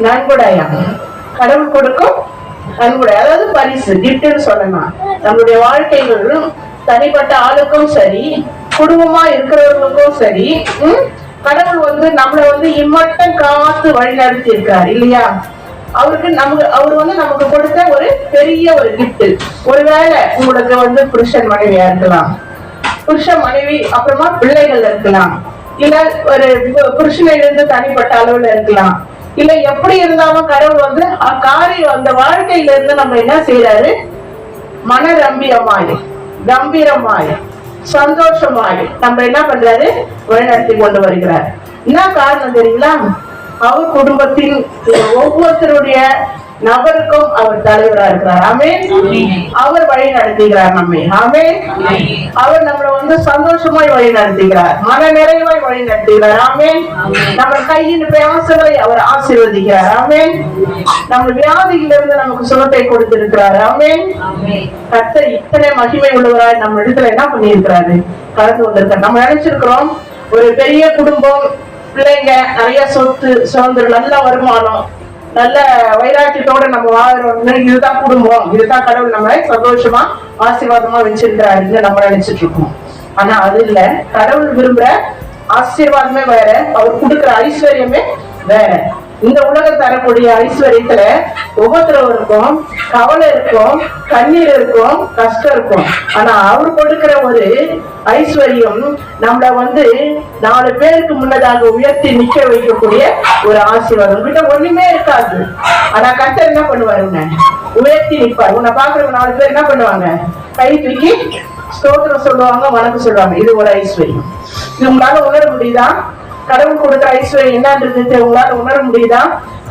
நன்கொடையா? கடவுள் கொடுக்கும் நன்கொடை, அதாவது பரிசு, கிஃப்ட்னு சொல்லலாம். நம்மளுடைய வாழ்க்கைகளும் தனிப்பட்ட ஆளுக்கும் சரி, குடும்பமா இருக்கிறவர்களுக்கும் சரி, கடவுள் நம்மளை இம்மட்டம் காத்து வழி நடத்தி இருக்காரு இல்லையா? அவர் நமக்கு கொடுத்த ஒரு பெரிய ஒரு கிஃப்ட். ஒருவேளை உங்களுக்கு புருஷன் மனைவியா இருக்கலாம், புருஷன் மனைவி அப்புறமா பிள்ளைகள் இருக்கலாம், இல்ல ஒரு புருஷனை இருந்து தனிப்பட்ட அளவுல இருக்கலாம். இல்ல எப்படி இருந்தாலும் கடவுள் அந்த வாழ்க்கையில இருந்து நம்ம என்ன செய்யறாரு? மனரம்பியமாய், கம்பீரமாய், சந்தோஷமாய் நம்ம என்ன பண்றாரு? வழிநடத்தி கொண்டு வருகிறார். என்ன காரணம் தெரியுங்களா? அவர் குடும்பத்தின் ஒவ்வொருத்தருடைய நபருக்கும் அவர் தலைவரா இருக்கிறார். ஆமென். அவர் வழி நடத்துகிறார் நம்மை. ஆமென். அவர் நம்மளை சந்தோஷமாய் வழி நடத்துகிறார், மன நிறைவாய் வழி நடத்துகிறார். ஆமென். நம்ம கையின் பிரயாசங்களை அவர் ஆசீர்வதிக்கிறார். ஆமென். நம்ம வியாதியிலிருந்து நமக்கு சுகத்தை கொடுத்திருக்கிறார். ஆமென். கர்த்தர் இத்தனை மகிமை உள்ளவராய் நம்ம இடத்துல என்ன பண்ணி இருக்கிறாரு? கலந்து வந்திருக்காரு. நம்ம நினைச்சிருக்கிறோம் ஒரு பெரிய குடும்பம், பிள்ளைங்க, நிறைய சொத்து, சுதந்திரம், நல்ல வருமானம், நல்ல வைராக்கியத்தோட நம்ம வாழ்றோம், இதுதான் குடும்பம், இதுதான் கடவுள் நம்மளை சந்தோஷமா ஆசீர்வாதமா வச்சிருக்கிறாருன்னு நம்ம நினைச்சிட்டு இருக்கோம். ஆனா அது இல்ல. கடவுள் விரும்புற ஆசீர்வாதமே வேற, அவர் கொடுக்குற ஐஸ்வர்யமே வேற. இந்த உலகம் தரக்கூடிய ஐஸ்வர்யத்துல உபத்திரவம் இருக்கும், கவலை இருக்கும், கண்ணீர் இருக்கும், கஷ்டம் இருக்கும். ஆனா அவர் கொடுக்கிற ஒரு ஐஸ்வர்யம் நம்மள 4 பேருக்கு முன்னதாக உயர்த்தி நிக்க வைக்கக்கூடிய ஒரு ஆசீர்வாதம். கிட்ட ஒண்ணுமே இருக்காது, ஆனா கர்த்தர் என்ன பண்ணுவாருங்க? உயர்த்தி நிற்பார். உன்னை பாக்குறவங்க 4 பேர் என்ன பண்ணுவாங்க? கை தூக்கி ஸ்தோத்திரம் சொல்லுவாங்க, வணக்கம் சொல்லுவாங்க. இது ஒரு ஐஸ்வர்யம். இது உங்களால உணர முடியுதா? கடவுள் கொடுக்கிற ஐஸ்வர்யம் என்னன்றது உங்களால உணர முடியுதா?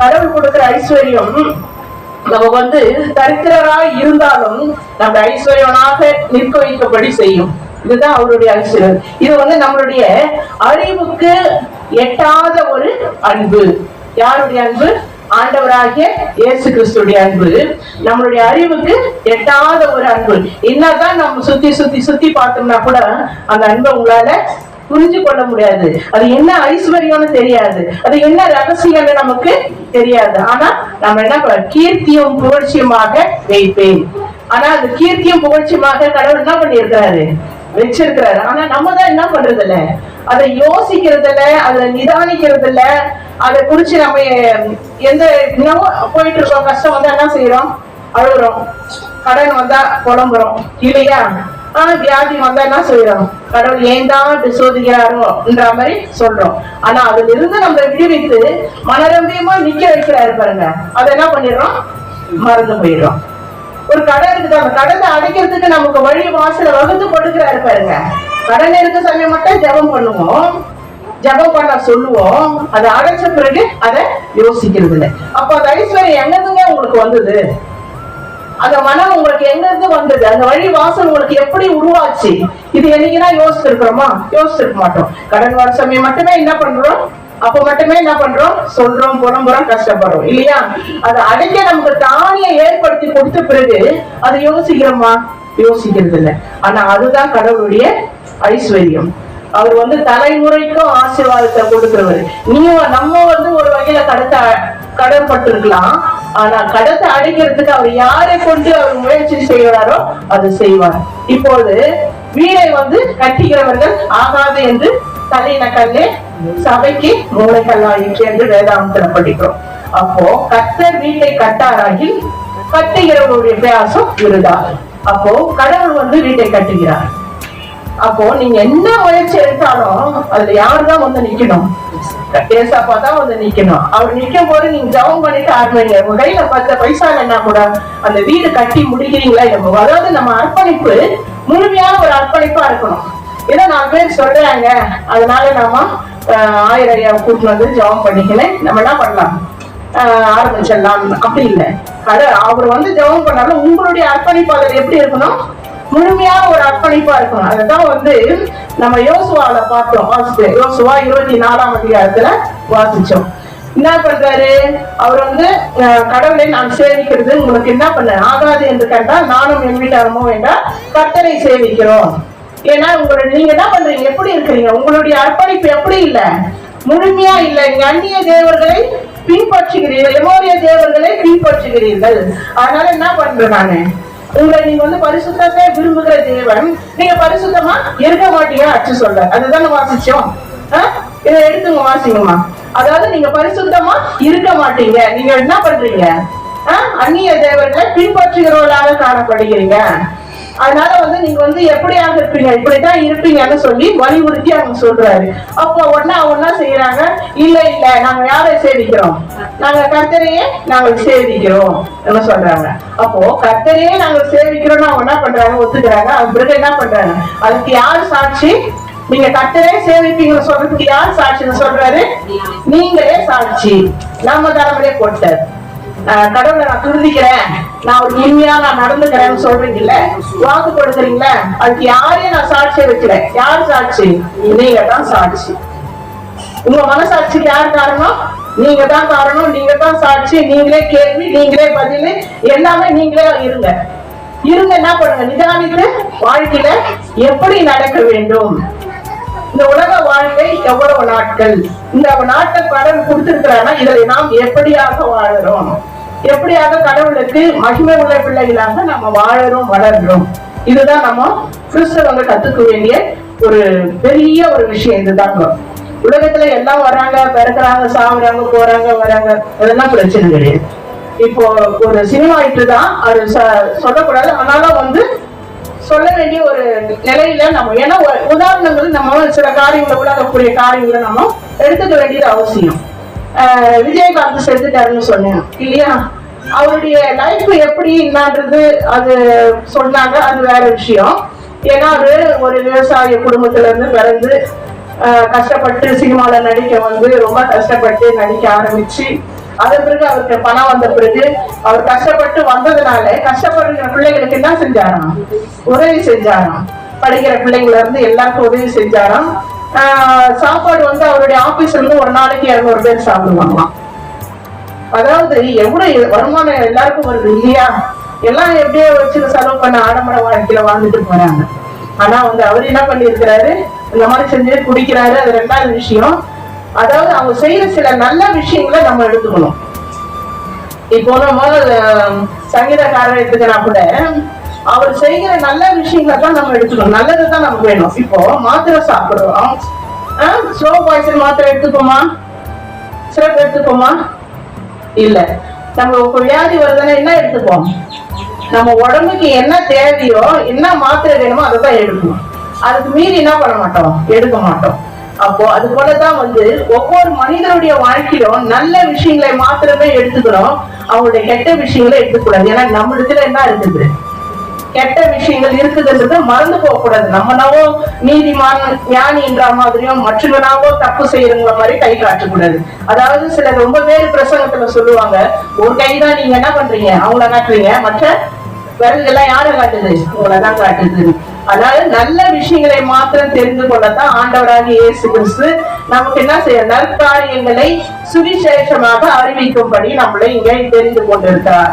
கடவுள் கொடுக்கிற ஐஸ்வர்யம் நம்ம தரித்திரராய் இருந்தாலும் நம்ம ஐஸ்வர்யனாக நிற்க வைக்கப்படி செய்யும். இதுதான் அவருடைய ஐஸ்வர்யம். இது நம்மளுடைய அறிவுக்கு எட்டாத ஒரு அன்பு. யாருடைய அன்பு? ஆண்டவராகிய இயேசு கிறிஸ்துடைய அன்பு. நம்மளுடைய அறிவுக்கு எட்டாத ஒரு அன்பு. என்னதான் நம்ம சுத்தி சுத்தி சுத்தி பார்த்தோம்னா கூட அந்த அன்பை உங்களால புரிஞ்சு கொள்ள முடியாது. அது என்ன ஐஸ்வர்யம்னு தெரியாது, அது என்ன ரகசியம்னு நமக்கு தெரியாது. ஆனா நம்ம என்ன பண்ண? கீர்த்தியும் புகழ்ச்சியுமாக வைப்பேன். ஆனா அந்த கீர்த்தியும் புகழ்ச்சியுமாக கடவுள் என்ன பண்ணி இருக்கிறாரு? வச்சிருக்கிறாரு. ஆனா நம்ம தான் என்ன பண்றது இல்ல, அதை யோசிக்கிறது இல்ல, அதை நிதானிக்கிறது இல்ல. அதை குறிச்சு நம்ம எந்த போயிட்டு இருக்கோம், கஷ்டம் வந்தா என்ன செய்யறோம்? அழுகுறோம். கடன் வந்தா புலம்புறோம் இல்லையா? வியாதி வந்தா என்ன செய்யறோம்? கடவுள் ஏன் தான் இப்படி சோதிக்கிறாரோன்ற மாதிரி சொல்றோம். ஆனா அதுல இருந்து நம்ம விடுவித்து மனரம்பியமா நிக்க வைக்கிறாரு பாருங்க, அதை என்ன பண்ணிடுறோம்? மறந்து போயிடுறோம். ஒரு கடன் இருக்குது, அந்த கடனை அடைக்கிறதுக்கு நமக்கு வழி வாசல வகுத்து கொடுக்கிறாரு பாருங்க. கடன் இருக்க சமயம் மட்டும் ஜெபம் பண்ணுவோம், ஜெபம் பண்ண சொல்லுவோம், அதை அடைச்ச பிறகு அதை யோசிக்கிறது இல்லை. அப்ப அந்த ஐஸ்வர்யம் எங்கதுங்க உங்களுக்கு வந்தது? அந்த மனம் உங்களுக்கு எங்க இருந்து வந்தது? அந்த வழி வாசல் உங்களுக்கு எப்படி உருவாச்சு? இது என்னைக்குதான் யோசிச்சு இருக்கிறோமா? யோசிச்சிருக்க மாட்டோம். கடன் வர சமயம் மட்டுமே என்ன பண்றோம்? அப்ப மட்டுமே என்ன பண்றோம்? சொல்றோம், புறம்புறோம், கஷ்டப்படுறோம் இல்லையா? அதை அடைக்க நமக்கு தானியை ஏற்படுத்தி கொடுத்த பிறகு அதை யோசிக்கிறோமா? யோசிக்கிறது இல்லை. ஆனா அதுதான் கடவுளுடைய ஐஸ்வர்யம். அவர் தலைமுறைக்கும் ஆசீர்வாதத்தை கொடுக்கிறவர். நம்ம ஒரு வகையில கடன் பட்டிருக்கலாம், ஆனா கடத்தை அடைக்கிறதுக்கு அவர் யாரை கொண்டு அவர் முயற்சி செய்கிறாரோ அது செய்வார். இப்போது வீடை கட்டுகிறவர்கள் ஆகாது என்று தலையின கல்லே சபைக்கு மூளைக்கல்லாயிற்று என்று வேதாந்தத்துல படிக்கிறோம். அப்போ கர்த்தர் வீட்டை கட்டாராகில் கட்டுகிறவருடைய பிரயாசம் விருதா. அப்போ கடவுள் வீட்டை கட்டுகிறார். அப்போ நீங்க என்ன முயற்சி எடுத்தாலும் அதுல யாருதான் நிக்கணும்? ஏசாப்பா தான் நிக்கணும். அவர் நிக்கும் போது நீங்க ஜபம் பண்ணிட்டு ஆரம்பிங்க. உங்க கையில 10 பைசா இல்லைன்னா கூட அந்த வீடு கட்டி முடிக்கிறீங்களா? அதாவது நம்ம அர்ப்பணிப்பு முழுமையான ஒரு அர்ப்பணிப்பா இருக்கணும். ஏன்னா 4 பேர் சொல்றாங்க, அதனால நாம 1000 கூட்டு ஜபம் பண்ணிக்கணும், நம்ம என்ன பண்ணலாம்? ஆரம்பிச்சிடலாம். அப்படி இல்லை. அவர் ஜபம் பண்ணாலும் உங்களுடைய அர்ப்பணிப்பு அதில் எப்படி இருக்கணும்? முழுமையான ஒரு அர்ப்பணிப்பா இருக்கணும். அதுதான் நம்ம யோசுவால பார்த்தோம். யோசுவா 24ஆம் அதிகாரத்துல வாசிச்சோம். என்ன பண்றாரு? அவர் கடவுளை நான் சேவிக்கிறது உங்களுக்கு என்ன பண்ண ஆகாது என்று கண்டா நானும் என் வீட்டாரமும் வேண்டாம் கர்த்தரை சேவிக்கிறோம். ஏன்னா நீங்க என்ன பண்றீங்க? எப்படி இருக்கிறீங்க? உங்களுடைய அர்ப்பணிப்பு எப்படி இல்ல? முழுமையா இல்ல. இங்க அந்நிய தேவர்களை பின்பற்றுகிறீர்கள், எமோரிய தேவர்களை பின்பற்றுகிறீர்கள். அதனால என்ன பண்றேன் நானு, உங்களை நீங்க பரிசுத்தத்தை விரும்புகிற தேவன், நீங்க பரிசுத்தமா இருக்க மாட்டீங்க அச்சு சொல்ற. அதுதானே வாசிச்சோம். இதை எடுத்துங்க வாசிங்கம்மா. அதாவது நீங்க பரிசுத்தமா இருக்க மாட்டீங்க, நீங்க என்ன பண்றீங்க, அந்நிய தேவர்களை பின்பற்றுகிறவர்களாக காணப்படுகிறீங்க. அதனால நீங்க எப்படியாக இருப்பீங்க, இப்படித்தான் இருப்பீங்கன்னு சொல்லி வலியுறுத்தி அவங்க சொல்றாரு. அப்போ ஒன்னா செய்யறாங்க, இல்ல இல்ல நாங்க யாரை சேவிக்கிறோம், நாங்க கர்த்தரையே நாங்கள் சேவிக்கிறோம் என்ன சொல்றாங்க. அப்போ கர்த்தரையே நாங்கள் சேவிக்கிறோம்னு அவங்க என்ன பண்றாங்க, ஒத்துக்கிறாங்க. அது பிறகு என்ன பண்றாங்க, அதுக்கு யார் சாட்சி, நீங்க கர்த்தரே சேவிப்பீங்கன்னு சொல்றதுக்கு யார் சாட்சின்னு சொல்றாரு, நீங்களே சாட்சி. நம்ம தலைமையிலே போட்டார். கடவுளை நான் துதிக்கிறேன், நான் ஒரு உண்மையா நான் நடந்துக்கிறேன்னு சொல்றீங்கல்ல, வாக்கு கொடுக்குறீங்களா, அதுக்கு யாரையும் நான் சாட்சியை வைக்கிறேன். யார் சாட்சி, நீங்க தான் சாட்சி. உங்க மனசாட்சிக்கு யார் காரணம், நீங்க தான் காரணம், நீங்க தான் சாட்சி. நீங்களே கேள்வி, நீங்களே பதில், எல்லாமே நீங்களே இருங்க. என்ன பண்ணுங்க, நிதானித்து வாழ்க்கையில எப்படி நடக்க வேண்டும். இந்த உலக வாழ்க்கை எவ்வளவு நாட்கள், இந்த நாட்கள் கடவுள் கொடுத்திருக்கிறான்னா இதை நாம் எப்படியாக வாழறோம், எப்படியாக கடவுளுக்கு மகிமை உள்ள பிள்ளைகளாக நம்ம வாழறோம் வளர்றோம். இதுதான் நம்ம கிறிஸ்தவங்க கத்துக்க வேண்டிய ஒரு பெரிய ஒரு விஷயம். இதுதாங்க. உலகத்துல எல்லாம் வராங்க, பிறக்கிறாங்க, சாகுறாங்க, போறாங்க, வராங்க, அதெல்லாம் பிரச்சனை கிடையாது. இப்போ ஒரு சினிமா தான் அது சொல்லக்கூடாது, ஆனாலும் சொல்ல வேண்டிய ஒரு நிலையில நம்ம, ஏன்னா உதாரணங்கள் நம்ம சில காரியங்களை உலகக்கூடிய காரியங்களை நம்ம எடுத்துக்க வேண்டியது அவசியம். விஜயகாந்த் செத்துட்டாருன்னு சொன்னேன் இல்லையா, அவருடைய லைஃப் எப்படி என்னன்றது அது சொன்னாங்க, அது வேற விஷயம். ஏன்னா அவரு ஒரு விவசாய குடும்பத்துல இருந்து பிறந்து கஷ்டப்பட்டு சினிமால நடிக்க ரொம்ப கஷ்டப்பட்டு நடிக்க ஆரம்பிச்சு, அதன் பிறகு அவருக்கு பணம் வந்த பிறகு அவர் கஷ்டப்பட்டு வந்ததுனால கஷ்டப்படுற பிள்ளைகளுக்கு என்ன செஞ்சாராம், உதவி செஞ்சாராம். படிக்கிற பிள்ளைங்கள இருந்து எல்லாருக்கும் உதவி செஞ்சாராம். சாப்பாடு அவருடைய ஆபீஸ்ல இருந்து ஒரு நாளைக்கு 200 பேர் சாப்பிடுவாங்களாம். அதாவது எவ்வளவு வருமானம் எல்லாருக்கும் வருது இல்லையா, எல்லாம் எப்படியோ வச்சு செலவு பண்ண ஆடம்பர வாழ்க்கையில வாழ்ந்துட்டு போறாங்க. ஆனா அவர் என்ன பண்ணிருக்கிறாரு, இந்த மாதிரி செஞ்சு குடிக்கிறாரு, அது ரெண்டாவது விஷயம். அதாவது அவங்க செய்யற சில நல்ல விஷயங்களை நம்ம எடுத்துக்கணும். இப்போ நம்ம சங்கீதக்காரர் எடுத்துக்கினா கூட அவர் செய்கிற நல்ல விஷயங்களை தான் நம்ம எடுத்துக்கணும், நல்லதுதான் நமக்கு வேணும். இப்போ மாத்திரை சாப்பிடுறோம், ஸ்லோ பாய்சன் மாத்திரை எடுத்துப்போமா, சிறப்பு எடுத்துப்போமா, இல்ல. நம்ம வியாதி வருதுன்னா என்ன எடுத்துப்போம், நம்ம உடம்புக்கு என்ன தேவையோ என்ன மாத்திரை வேணுமோ அதை தான் எடுக்கணும். அதுக்கு மீறி என்ன பண்ண மாட்டோம், எடுக்க மாட்டோம். அப்போ அது போலதான் ஒவ்வொரு மனிதனுடைய வாழ்க்கையிலும் நல்ல விஷயங்களை மாத்திரமே எடுத்துக்கிறோம், அவங்களுடைய கெட்ட விஷயங்களை எடுத்துக்கூடாது. ஏன்னா நம்ம இடத்துல என்ன இருக்குது, கெட்ட விஷயங்கள் இருக்குதுன்றது மறந்து போக கூடாது. நம்மனாவோ நீதிமான் ஞானின்ற மாதிரியும் மற்றவனாவோ தப்பு செய்யறவங்கள மாதிரி கை காட்டக்கூடாது. அதாவது சிலர் ரொம்ப வேறு பிரசங்கத்துல சொல்லுவாங்க, ஒரு கைதான் நீங்க என்ன பண்றீங்க அவங்கள காட்டுறீங்க, மற்ற விரல்கள்லாம் யாரை காட்டுது, உங்களதான் காட்டுது. அதனால நல்ல விஷயங்களை மாத்திரம் தெரிந்து கொள்ளத்தான் ஆண்டவராகிய இயேசு கிறிஸ்து நமக்கு என்ன செய்ய, நற்காரியங்களை சுவிசேஷமாக அறிவிக்கும்படி நம்மளை இங்கே தெரிந்து கொண்டிருக்கிறார்.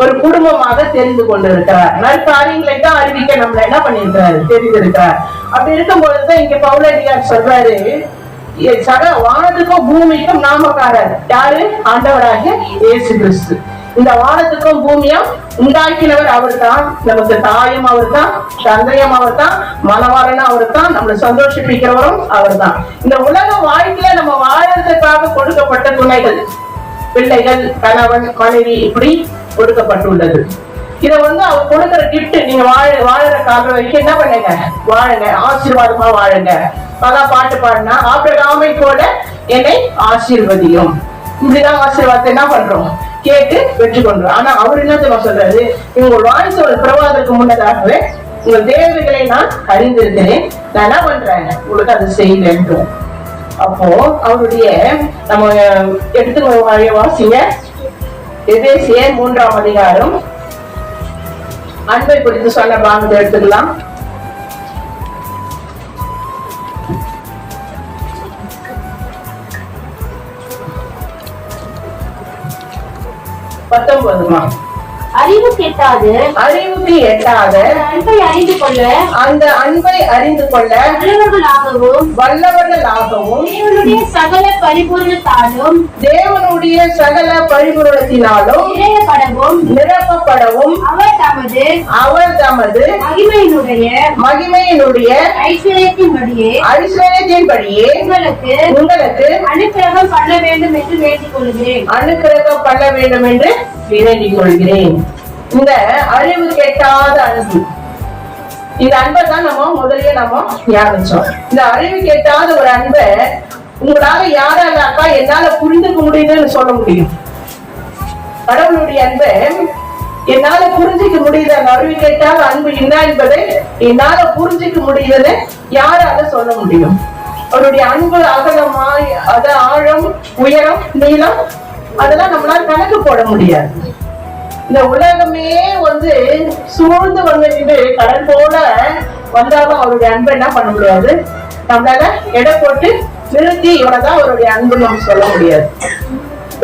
ஒரு குடும்பமாக தெரிந்து கொண்டிருக்கிறார். நற்காரியங்களை தான் அறிவிக்க நம்மள என்ன பண்ணிருக்கிறார், தெரிந்திருக்கிறார். அப்படி இருக்கும் பொழுதுதான் இங்க பவுலடியார் சொல்றாரு, சக வானத்துக்கும் பூமிக்கும் நாமக்காரர் யாரு, ஆண்டவராகிய இயேசு கிறிஸ்து. இந்த வானத்துக்கும் பூமியும் உண்டாக்கினவர் அவர் தான், நமக்கு தாயும் அவர் தான், தந்தையும் அவர் தான், மனவாரனும் அவர் தான், நம்மளை சந்தோஷிப்பிக்கிறவரும் அவர் தான். இந்த உலக வாழ்க்கையில நம்ம வாழறதுக்காக கொடுக்கப்பட்ட துணைகள், பிள்ளைகள், கணவன், மனைவி, இப்படி கொடுக்கப்பட்டுள்ளது. இத அவர் கொடுக்கிற கிஃப்ட். நீங்க வாழற காலம் வரைக்கும் என்ன பண்ணுங்க, வாழுங்க, ஆசீர்வாதமா வாழுங்க. அதான் பாட்டு பாடினா, ஆபிரகாமை போல என்னை ஆசீர்வதியும். இப்படிதான் ஆசீர்வாதத்தை என்ன பண்றோம், கேட்டு பெற்றுக்கொண்டோம். ஆனா அவர் என்ன சொல்றாரு, உங்கள் வாழ்க்கை பிரவாதத்துக்கு முன்னதாகவே உங்கள் தேவைகளை நான் அறிந்திருக்கிறேன், நான் என்ன பண்றேன், உங்களுக்கு அதை செய்யல. அப்போ அவருடைய நம்ம எடுத்து வாசிங்க, எபேசியர் 3ஆம் அதிகாரம், அன்பை குறித்து சொன்ன பாகத்தை எடுத்துக்கலாம். அறிவுக்கு எட்டாத அன்பை அறிந்து கொள்ள அந்த அன்பை அறிந்து கொள்ள வல்லவர்களாகவும் தேவனுடைய சகல பரிபூரணத்தினாலும் நிரப்பப்படவும் அவர் தமது மகிமையினுடைய ஐஸ்வர்யத்தின்படியே உங்களுக்கு அனுக்கிரகம் பண்ண வேண்டும் என்று வேண்டிக் கொள்கிறேன். அனுக்கிரகம் பண்ண வேண்டும் என்று வேண்டிக் கொள்கிறேன். இந்த அறிவு கெட்டாத அன்பு, இந்த அன்பை தான் முதலியே தியானிச்சோம். இந்த அறிவு கெட்டாத ஒரு அன்பை உங்களால யாராக்கா என்னால புரிந்துக்க முடியுதுன்னு சொல்ல முடியும். கடவுளுடைய அன்பை என்னால புரிஞ்சிக்க முடியுது, அந்த அறிவு கெட்டாத அன்பு என்ன என்பதை என்னால புரிஞ்சிக்க முடியுதுன்னு யாரால சொல்ல முடியும்? அவருடைய அன்பு அகலமாய், அத ஆழம், உயரம், நீளம், அதெல்லாம் நம்மளால கணக்கு போட முடியாது. இந்த உலகமே சூழ்ந்து வந்து கடல் போல வந்தாலும் அவருடைய அன்பை என்ன பண்ண முடியாது, நம்மளால எடை போட்டு நிறுத்தி இவ்வளவுதான் அவருடைய அன்பு நம்ம சொல்ல முடியாது.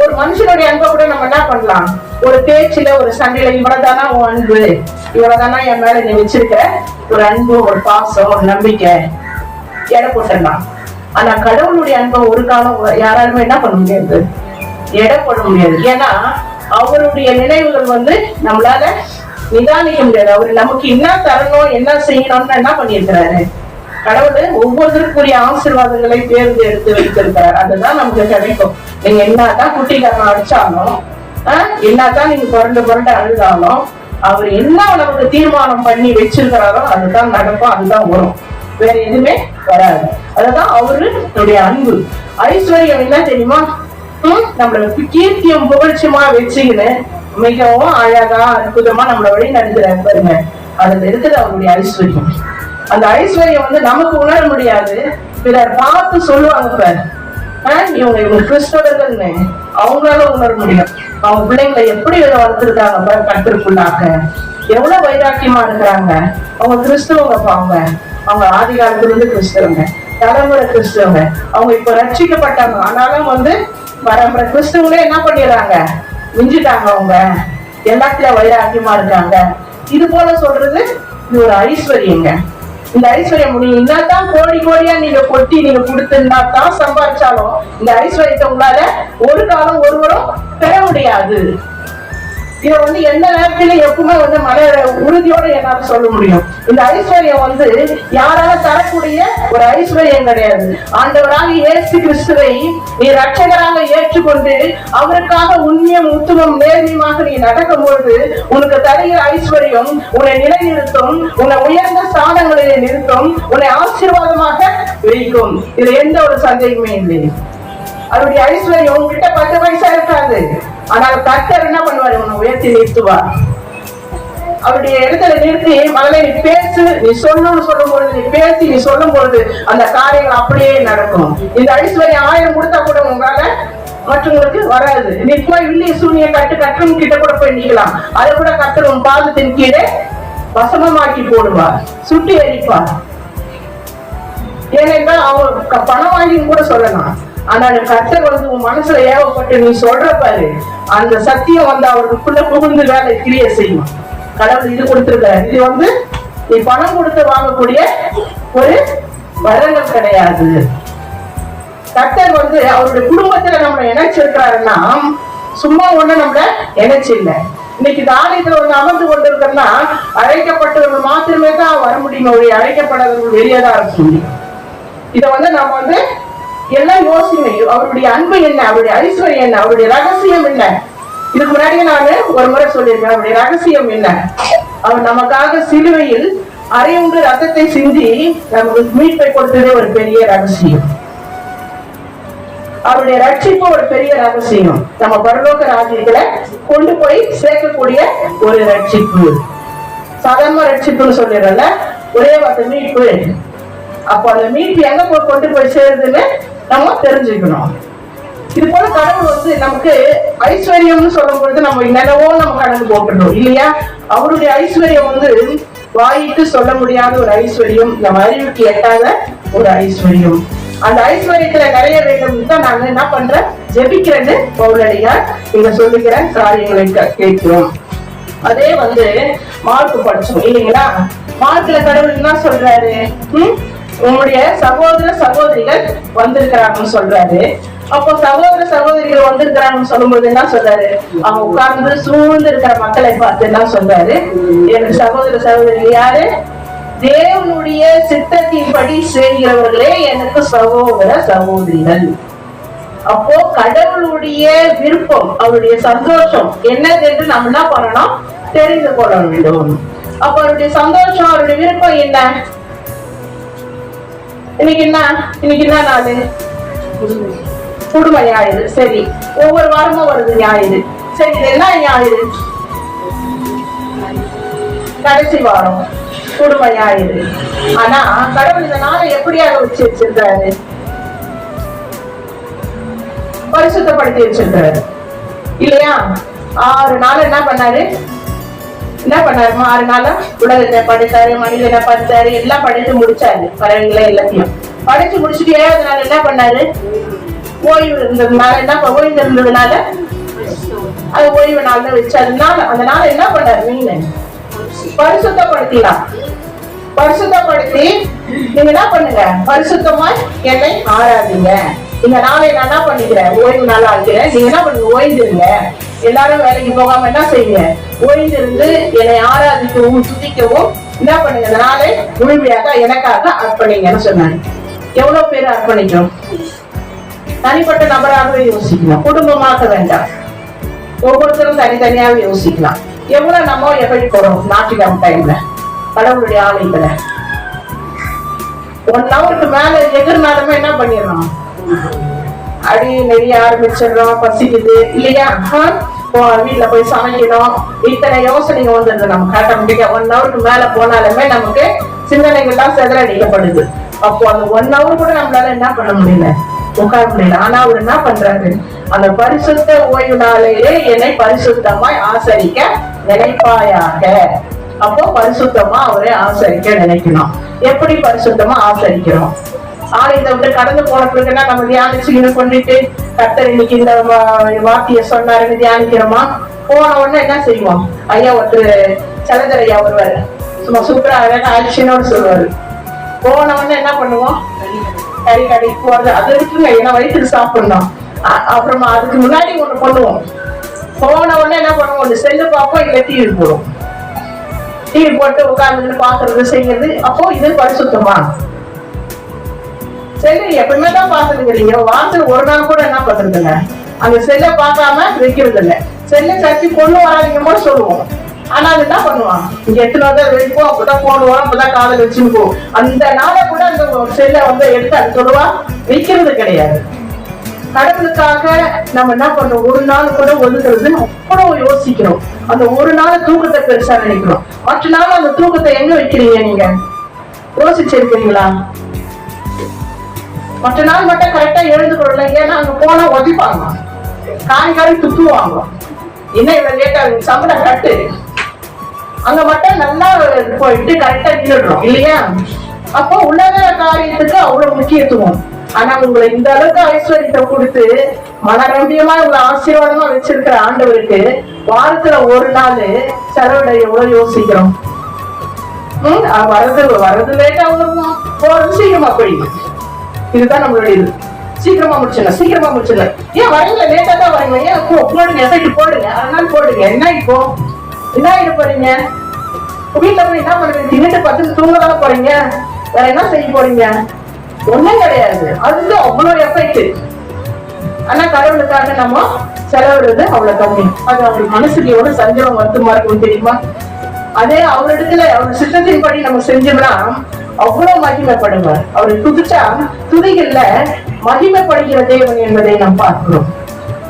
ஒரு மனுஷனுடைய அன்பை கூட நம்ம என்ன பண்ணலாம், ஒரு பேச்சுல, ஒரு சண்டையில இவ்வளவுதானா உன் அன்பு, இவ்வளவுதானா என் மேல நீ வச்சிருக்க ஒரு அன்பு, ஒரு பாசம், ஒரு நம்பிக்கை, எடை போட்டுடலாம். ஆனா கடவுளுடைய அன்பை ஒரு காலம் யாராலுமே என்ன பண்ண முடியாது, எடை போட முடியாது. ஏன்னா அவருடைய நினைவுகள் நம்மளால நிதானிக்க முடியாது. அவரு நமக்கு என்ன தரணும், என்ன செய்யணும்னு என்ன பண்ணியிருக்கிறாரு, கடவுள் ஒவ்வொருத்தருக்குரிய ஆசீர்வாதங்களை தேர்ந்தெடுத்து வைத்திருக்கிறார். அதுதான் நமக்கு கிடைக்கும். நீங்க என்னதான் குட்டிக்காரன் அடிச்சாலும், என்னதான் நீங்க புரண்டு அழுதாலும், அவர் என்ன நமக்கு தீர்மானம் பண்ணி வச்சிருக்கிறாரோ அதுதான் நடக்கும், அதுதான் வரும். வேற எதுவுமே வராது. அதுதான் அவருடைய அன்பு. ஐஸ்வர்யம் என்ன தெரியுமா, நம்மளுக்கு கீர்த்தியும் புகழ்ச்சியுமா வச்சுக்கின்னு மிகவும் அழகா அற்புதமா நம்மள வழி நடத்துறாரு பாருங்க. அதுல இருக்குது அவருடைய ஐஸ்வர்யம். அந்த ஐஸ்வர்யம் நமக்கு உணர முடியாது, பிறர் பார்த்து சொல்லுவாங்க பாரு, இவங்க கிறிஸ்தவர்கள்னு அவங்களால உணர முடியும். அவங்க பிள்ளைங்களை எப்படி வளர்த்துருக்காங்க கற்றுக்குள்ளாக்க, எவ்வளவு வைராக்கியமா இருக்கிறாங்க. அவங்க கிறிஸ்தவங்க பாங்க, அவங்க ஆதி காலத்துல இருந்து கிறிஸ்தவங்க, தலைமுறை கிறிஸ்தவங்க. அவங்க இப்ப ரட்சிக்கப்பட்டாங்க, ஆனாலும் பரம்பரை கிறிஸ்தவங்களே என்ன பண்ணிடுறாங்க, மிஞ்சிட்டாங்க. அவங்க எல்லாத்திலும் வைராக்கியமா இருக்காங்க. இது போல சொல்றது இது ஒரு ஐஸ்வர்யங்க. இந்த ஐஸ்வர்யம் நீங்க என்னதான் கோடி கோடியா நீங்க கொட்டி நீங்க கொடுத்துருந்தா தான் சம்பாதிச்சாலும் இந்த ஐஸ்வர்யத்தை உங்களால ஒரு காலம் ஒருவரும் பெற முடியாது. இதை எந்த நேரத்திலும் எப்பவுமே மன உறுதியோட என்னால சொல்ல முடியும். இந்த ஐஸ்வர்யம் யாரால தரக்கூடிய ஒரு ஐஸ்வர்யம் கிடையாது. ஆண்டவராக இயேசு கிறிஸ்துவை நீ ரட்சகராக ஏற்றுக்கொண்டு அவருக்காக உண்மையும் உத்தமம் நேர்மையாக நீ நடக்கும் பொழுது உனக்கு தருகிற ஐஸ்வர்யம் உன்னை நிலைநிறுத்தும், உன்னை உயர்ந்த ஸ்தானங்களிலே நிறுத்தும், உன்னை ஆசீர்வாதமாக வைக்கும். இதுல எந்த ஒரு சந்தேகமே இல்லை. அவருடைய ஐஸ்வர்யம் உங்ககிட்ட 10 பைசா இருக்காது, ஆனால் கர்த்தர் என்ன பண்ணுவாரு, உன்னை உயர்த்தி நிறுத்துவார். அவருடைய இடத்துல நிறுத்தி, மகளே நீ பேசு, நீ சொல்லணும்னு சொல்லும் பொழுது, நீ பேசி நீ சொல்லும் பொழுது அந்த காரியங்கள் அப்படியே நடக்கும். இந்த ஐஸ்வர்யம் 1000 கொடுத்தா கூட உங்களால மற்றவங்களுக்கு வராது. நீ போய் வில்லிய சூனிய கட்டும் கிட்ட கூட போய் நிக்கலாம், அதை கூட கர்த்தர் உன் பாதத்தின் கீழே வசமமாக்கி போடுவார், சுட்டி எரிப்பார். ஏனென்றால் அவங்க பணம் வாங்கி கூட சொல்லலாம், ஆனா கர்த்தர் உன் மனசுல ஏவப்பட்டு நீ சொல்ற பாரு, அந்த சத்தியம் அவருக்குள்ள புகுந்து வேலை கிரிய செய்யும். கடவுள் இது கொடுத்திருக்காரு. இது நீ பணம் கொடுத்து வாங்கக்கூடிய ஒரு வரங்கள் கிடையாது. கர்த்தர் அவருடைய குடும்பத்துல நம்மளை இணைச்சிருக்கிறாருன்னா சும்மா நம்மள இணைச்சு இல்லை. இன்னைக்கு இந்த ஆலயத்துல அமர்ந்து கொண்டிருக்கிறதுனா அழைக்கப்பட்டவர்கள் மாத்திரமே தான் வர முடியும், அழைக்கப்படாதவர்கள் வெளியேதான் இருக்க முடியும். இதை நம்ம எல்லாம் யோசிக்கணும். அவருடைய அன்பு என்ன, அவருடைய ஐஸ்வர்யம் என்ன, அவருடைய ரகசியம் என்ன? இதுக்கு முன்னாடியே நான் ஒரு முறை சொல்லியிருக்கேன். அவருடைய ரகசியம் என்ன? அவர் நமக்காக சிலுவையில் அரையுண்டு ரத்தத்தை சிந்தி நமக்கு மீட்பை கொடுத்ததே ஒரு பெரிய ரகசியம். அவருடைய ரட்சிப்பு ஒரு பெரிய ரகசியம். நம்ம பரலோக ராஜ்யத்துல கொண்டு போய் சேர்க்கக்கூடிய ஒரு ரட்சிப்பு. சாதாரண ரட்சிப்புன்னு சொல்லிடுறல, ஒரே வார்த்தை மீட்பு. அப்போ அந்த மீட்பு எங்க கொண்டு போய் சேருதுன்னு நம்ம தெரிஞ்சுக்கணும். இது போல கடவுள் நமக்கு ஐஸ்வர்யம்னு சொல்லும் பொழுது நம்ம என்னென்னவோ நம்ம கணக்கு போட்டுடணும் இல்லையா? அவருடைய ஐஸ்வர்யம் வாயிட்டு சொல்ல முடியாத ஒரு ஐஸ்வர்யம், நம்ம அறிவுக்கு எட்டாத ஒரு ஐஸ்வர்யம். அந்த ஐஸ்வர்யத்துல நிறைய வேண்டும் தான் நாங்க என்ன பண்றேன், ஜெபிக்கிறேன்னு பவுலடியார் இங்க சொல்லுகிற காரியங்களை கேட்கிறோம். அதே மார்க் படிச்சோம் இல்லைங்களா? மார்க்ல கடவுள் என்ன சொல்றாரு? உங்களுடைய சகோதர சகோதரிகள் வந்திருக்கிறாங்கன்னு சொல்றாரு. அப்போ சகோதர சகோதரிகள் வந்திருக்கிறாங்கன்னு சொல்லும்போது என்ன சொல்றாரு? அவங்க உட்கார்ந்து சூழ்ந்து இருக்கிற மக்களை பார்த்து என்ன சொல்றாரு? எனக்கு சகோதர சகோதரிகள் யாரு? தேவனுடைய சித்தத்தின்படி செய்கிறவர்களே எனக்கு சகோதர சகோதரிகள். அப்போ கடவுளுடைய விருப்பம், அவருடைய சந்தோஷம் என்னது என்று நம்ம என்ன பண்ணணும்? தெரிந்து கொள்ள வேண்டும். அப்ப அவருடைய சந்தோஷம், அவருடைய விருப்பம் என்ன? இன்னைக்கு என்ன நாளு? புதுமை ஞாயிறு. சரி, ஒவ்வொரு வாரமும் வருது ஞாயிறு. சரி, இது என்ன ஞாயிறு? கடைசி வாரம் புதுமை ஞாயிறு. ஆனா கடவுள் இந்த நாளை எப்படியாக வச்சிருக்காரு? பரிசுத்தப்படுத்தி வச்சிருக்காரு இல்லையா? 6 நாள் என்ன பண்ணாரு? 6 நாளா உலகத்தை படைத்தாரு, மனிதனை படைத்தாரு, எல்லாம் படைத்து முடிச்சாரு. பறவைகளை எல்லாத்தையும் படைச்சு முடிச்சுட்டு 7வது நாள் என்ன பண்ணாரு? ஓய்வு இருந்ததுனால ஓய்வு இருந்ததுனால அது ஓய்வு நாள் வச்சதுனால அந்த நாள் என்ன பண்ணாரு? நீங்க பரிசுத்தப்படுத்திலாம். பரிசுத்தப்படுத்தி நீங்க என்ன பண்ணுங்க? பரிசுத்தமா என்னை ஆராதிங்க. இந்த நாளை நான் என்ன பண்ணிக்கிறேன்? ஓய்வு நாள் ஆகிறேன். நீங்க என்ன பண்ணுங்க? ஓய்ந்துருங்க. எல்லாரும் வேலைக்கு போகாம என்ன செய்யுங்க? ஓய்ந்திருந்து என்னை ஆராதிக்கவும் துதிக்கவும் என்ன பண்ணுங்க? இந்த நாளை முழுமையாக எனக்காக அர்ப்பணிங்கன்னு சொன்னாங்க. எவ்வளவு பேர் அர்ப்பணிக்கும்? தனிப்பட்ட நபராகவே யோசிக்கணும், குடும்பமாக வேண்டாம். ஒவ்வொருத்தரும் தனித்தனியாக யோசிக்கலாம். எவ்வளவு நம்ம எப்படி போறோம்? ஞாயிற்றுக்கிழமை டைம்ல கடவுளுடைய ஆலயத்துல 1 ஹவருக்கு மேல எதிர்னாலுமே என்ன பண்ணிடுறோம்? அடி நெறிய ஆரம்பிச்சிடுறோம். பசிக்குது இல்லையா? வீட்டுல போய் சமைக்கணும். இத்தனை யோசனைங்க வந்துருது நமக்கு ஆட்டோமேட்டிக்கா. 1 ஹவருக்கு மேல போனாலுமே நமக்கு சிந்தனைகள்லாம் செதறடிக்கப்படுது. அப்போ அந்த 1 ஹவர் கூட நம்மளால என்ன பண்ண முடியல? உட்கார முடியல. ஆனா அவர் என்ன பண்றாரு? அந்த பரிசுத்த ஓய்வு நாளையிலே என்னை பரிசுத்தமாய் ஆசரிக்க நினைப்பாயாக. அப்போ பரிசுத்தமா அவரை ஆசரிக்க நினைக்கணும். எப்படி பரிசுத்தமா ஆசரிக்கிறோம்? ஆலயத்தை விட்டு கடந்து போன பிறகுன்னா நம்ம தியானிச்சு கொண்டுட்டு கர்த்தர் இன்னைக்கு இந்த வார்த்தைய சொன்னாருன்னு தியானிக்கிறோமா? போன உடனே என்ன செய்வோம்? ஐயா ஒருத்தர் சலந்தர் ஐயா வருவாரு, சும்மா சூப்பரா அழகா ஆக்ஷனோடு சொல்லுவாரு. போன உடனே என்ன பண்ணுவோம்? கறி கடைக்கு போறது அது இருக்குங்க, ஏன்னா வயிற்றுக்கு சாப்பிடணும். அப்புறமா அதுக்கு முன்னாடி ஒண்ணு பண்ணுவோம். போன உடனே என்ன பண்ணுவோம்? ஒண்ணு செல்லு பார்ப்போம், இல்ல டிவி போடுவோம். டிவி போட்டு உட்கார்ந்து பாக்குறது செய்யறது. அப்போ இது பரிசுத்தமா? செல்லு எப்பவுமே தான் பாத்துருக்கீங்க. வாரத்துல ஒரு நாள் கூட என்ன பண்றதுங்க? அந்த செல்லை பார்க்காம வைக்கிறது இல்ல. செல்லை கட்சி கொண்டு வராதீங்க சொல்லுவோம். ஆனா அது என்ன பண்ணுவான்? இங்க எத்தனை வைப்போம், அப்பதான் போடுவோம், அப்பதான் காதல் வச்சுருப்போம். அந்த நாளை கூட அந்த செல்லை எடுத்து அது சொல்லுவா வைக்கிறது கிடையாது. கடவுளுக்காக நம்ம என்ன பண்றோம்? ஒரு நாள் கூட ஒதுக்குறது அவ்வளவு யோசிக்கிறோம். அந்த ஒரு நாள் தூக்கத்தை பெருசா நினைக்கிறோம். மற்ற நாள் அந்த தூக்கத்தை எங்க வைக்கிறீங்க? நீங்க யோசிச்சிருக்கீங்களா? மற்ற நாள் மட்டும் கரெக்டா எழுந்துக்கொள்ள. ஏன்னா அங்க போனா ஒதிப்பாங்க, காய் துப்புவாங்க. என்ன இவ்வளவு லேட்டா சம்பளம் கட்டு. அங்க மட்டும் நல்லா போயிட்டு கரெக்டா நின்றுடுறோம் இல்லையா? அப்போ உலக காரியத்துக்கு அவ்வளவு முக்கியத்துவம். ஆனா உங்களை இந்த அளவுக்கு ஐஸ்வர்யத்தை கொடுத்து மனரம்பியமா உங்களை ஆசீர்வாதமா வச்சிருக்கிற ஆண்டவருக்கு வாரத்துல ஒரு நாள் செலவிட எவ்வளவு யோசிக்கிறோம்? வரது லேட்டா வருவோம், போறது சீக்கிரமா போயிடும். இதுதான் நம்மளுடைய இது. சீக்கிரமா முடிச்சிடலாம். ஏன் வரீங்க? லேட்டா தான் வரீங்க. ஏன் போடுங்க, எஃபெக்ட் போடுங்க, அதனால போடுங்க. என்ன இப்போ என்ன ஆயிட போறீங்க? வீட்டுல போய் என்ன பண்ணுவீங்க? தின்னுட்டு பத்து தூங்கதான போறீங்க. வேற என்ன செய்ய போறீங்க? ஒண்ணும் கிடையாது. அதுக்கு அவ்வளவு எஃபெக்ட். ஆனா கடவுளுக்காக நம்ம செலவிடுறது அவ்வளவு கம்மி. அது அவருக்கு மனசுக்கு எவ்வளவு சஞ்சலம் வருத்தமா இருக்கும் தெரியுமா? அதே அவரிடத்துல அவர் சித்தத்தின்படி நம்ம செஞ்சோம்னா அவ்வளவு மகிமைப்படுவார். அவரை துதிச்சா துதிகள்ல மகிமைப்படுகிற தேவன் என்பதை நாம் பார்க்கிறோம்.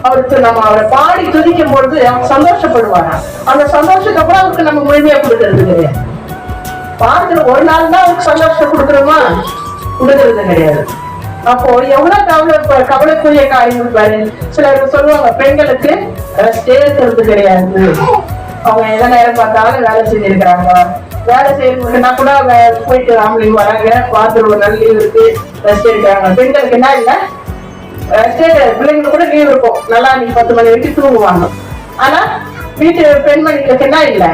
அவருக்கு நம்ம அவரை பாடி துதிக்கும் பொழுது அவர் சந்தோஷப்படுவாரா? அந்த சந்தோஷத்துக்கு அப்புறம் அவருக்கு நம்ம முழுமையா கொடுக்கறது கிடையாது. வாரத்துல ஒரு நாள் தான் அவருக்கு சந்தோஷம் கொடுக்குறோமா? கொடுக்கறது கிடையாது. அப்போ எவ்வளவு கவலைக்குரிய காரியங்கள் பாரு. சிலர் சொல்லுவாங்க பெண்களுக்கு ரெஸ்டே இருக்கிறது கிடையாது. அவங்க எந்த நேரம் பார்த்தாலும் வேலை செஞ்சிருக்கிறாங்க. வேலை செய்யறதுன்னா கூட போயிட்டு ஆம்பளைங்க வராங்க, வாரத்துல ஒரு நாள் லீவ் இருக்கு, ரெஸ்ட் எடுக்கிறாங்க. பெண்களுக்கு என்ன இல்ல ரெஸ்ட், பிள்ளைங்களுக்கு கூட லீவ் இருக்கும். நல்லா நீ 10 மணி வரைக்கும் தூங்குவாங்க. ஆனா வீட்டு பெண்மணிகளுக்கு என்ன இல்ல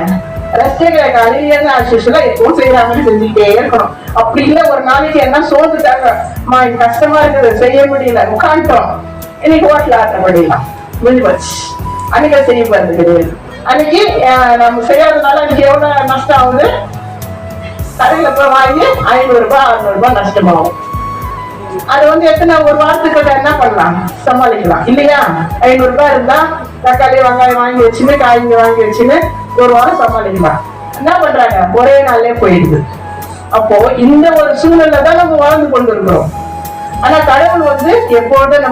ரெஸ்டே கிடையாது. அழியாத ஆசிஷுல எப்பவும் செய்யறாங்கன்னு செஞ்சுக்கிட்டே இருக்கணும். அப்படி இல்ல ஒரு நாளைக்கு என்ன சோர்ந்துட்டாங்க, எனக்கு கஷ்டமா இருக்குது, செய்ய முடியல, உட்காந்துட்டோம், இன்னைக்கு ஹோட்டல் ஆட்ட முடியலாம், முடிஞ்சு போச்சு. அன்னைக்கு செய்ய போறது கிடையாது. அன்னைக்கு நம்ம செய்யாததுனால அன்னைக்கு எவ்வளவு நஷ்டம் ஆகுது? கடையில போய் வாங்கி 500 ரூபாய் 600 ரூபாய் நஷ்டமாகும். அது எத்தனை ஒரு வாரத்துக்கு என்ன பண்ணலாம், சமாளிக்கலாம் இல்லையா? 500 ரூபாய் இருந்தா தக்காளி வெங்காயம் வாங்கி வச்சுன்னு காய்கறி வாங்கி வச்சுன்னு ஒரு வாரம் சமாளிக்கலாம். என்ன பண்றாங்க, ஒரே நாள்லயே போயிடுது. அப்போ இந்த ஒரு சூழ்நிலை தான் நம்ம வாழ்ந்து கொண்டு இருக்கிறோம். ஆனா கடவுள் எப்போதும்